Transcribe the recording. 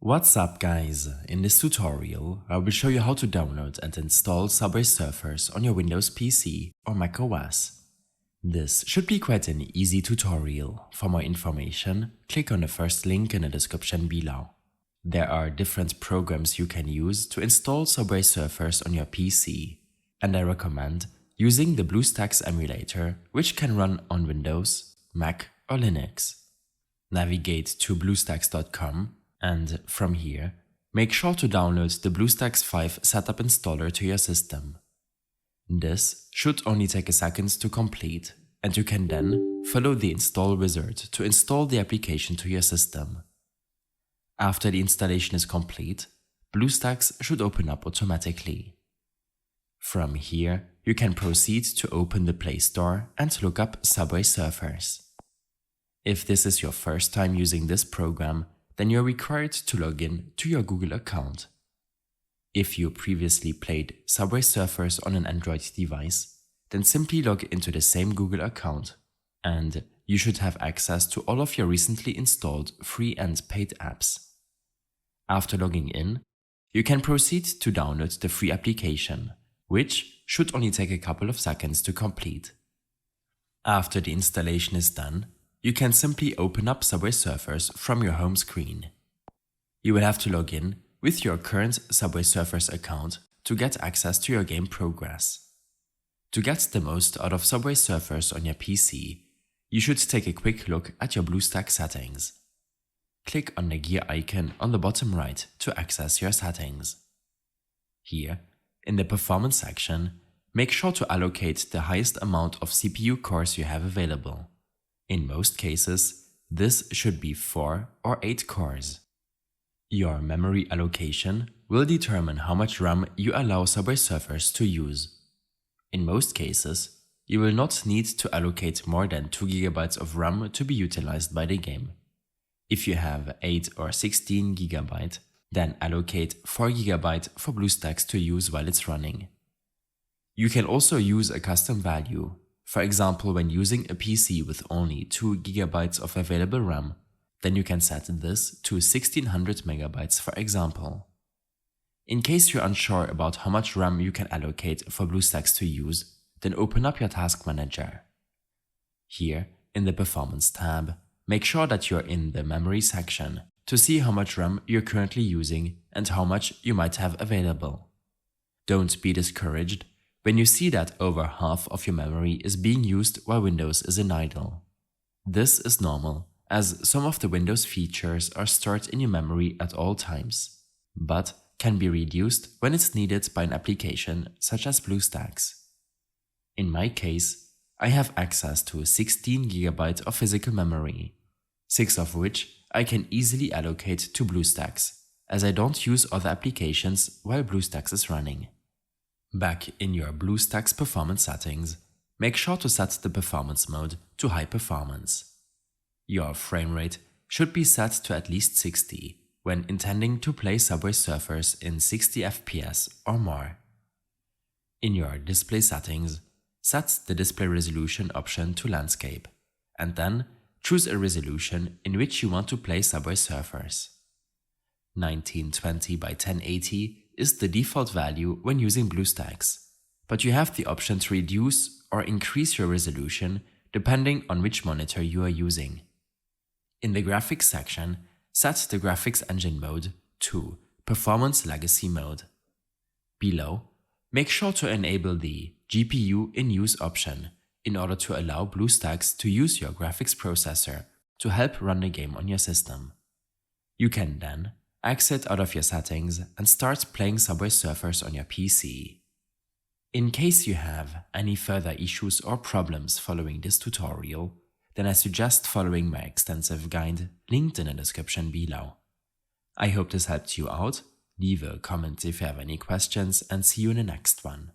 What's up guys, in this tutorial I will show you how to download and install Subway Surfers on your Windows PC or Mac OS. This should be quite an easy tutorial. For more information, click on the first link in the description below. There are different programs you can use to install Subway Surfers on your PC, and I recommend using the BlueStacks emulator, which can run on Windows, Mac or Linux. Navigate to BlueStacks.com and from here, make sure to download the BlueStacks 5 setup installer to your system. This should only take a second to complete, and you can then follow the install wizard to install the application to your system. After the installation is complete, BlueStacks should open up automatically. From here, you can proceed to open the Play Store and look up Subway Surfers. If this is your first time using this program, then you're required to log in to your Google account. If you previously played Subway Surfers on an Android device, then simply log into the same Google account, and you should have access to all of your recently installed free and paid apps. After logging in, you can proceed to download the free application, which should only take a couple of seconds to complete. After the installation is done, you can simply open up Subway Surfers from your home screen. You will have to log in with your current Subway Surfers account to get access to your game progress. To get the most out of Subway Surfers on your PC, you should take a quick look at your BlueStacks settings. Click on the gear icon on the bottom right to access your settings. Here, in the Performance section, make sure to allocate the highest amount of CPU cores you have available. In most cases, this should be 4 or 8 cores. Your memory allocation will determine how much RAM you allow Subway Surfers to use. In most cases, you will not need to allocate more than 2 GB of RAM to be utilized by the game. If you have 8 or 16 GB, then allocate 4 GB for BlueStacks to use while it's running. You can also use a custom value. For example, when using a PC with only 2 GB of available RAM, then you can set this to 1600 MB for example. In case you're unsure about how much RAM you can allocate for BlueStacks to use, then open up your Task Manager. Here, in the Performance tab, make sure that you're in the Memory section to see how much RAM you're currently using and how much you might have available. Don't be discouraged when you see that over half of your memory is being used while Windows is in idle. This is normal, as some of the Windows features are stored in your memory at all times, but can be reduced when it's needed by an application such as BlueStacks. In my case, I have access to 16 GB of physical memory, 6 of which I can easily allocate to BlueStacks, as I don't use other applications while BlueStacks is running. Back in your BlueStacks performance settings, make sure to set the performance mode to high performance. Your frame rate should be set to at least 60 when intending to play Subway Surfers in 60 FPS or more. In your display settings, set the display resolution option to landscape, and then choose a resolution in which you want to play Subway Surfers. 1920 by 1080 is the default value when using BlueStacks, but you have the option to reduce or increase your resolution depending on which monitor you are using. In the Graphics section, set the Graphics Engine mode to Performance Legacy mode. Below, make sure to enable the GPU in use option in order to allow BlueStacks to use your graphics processor to help run the game on your system. You can then exit out of your settings and start playing Subway Surfers on your PC. In case you have any further issues or problems following this tutorial, then I suggest following my extensive guide linked in the description below. I hope this helped you out. Leave a comment if you have any questions and see you in the next one.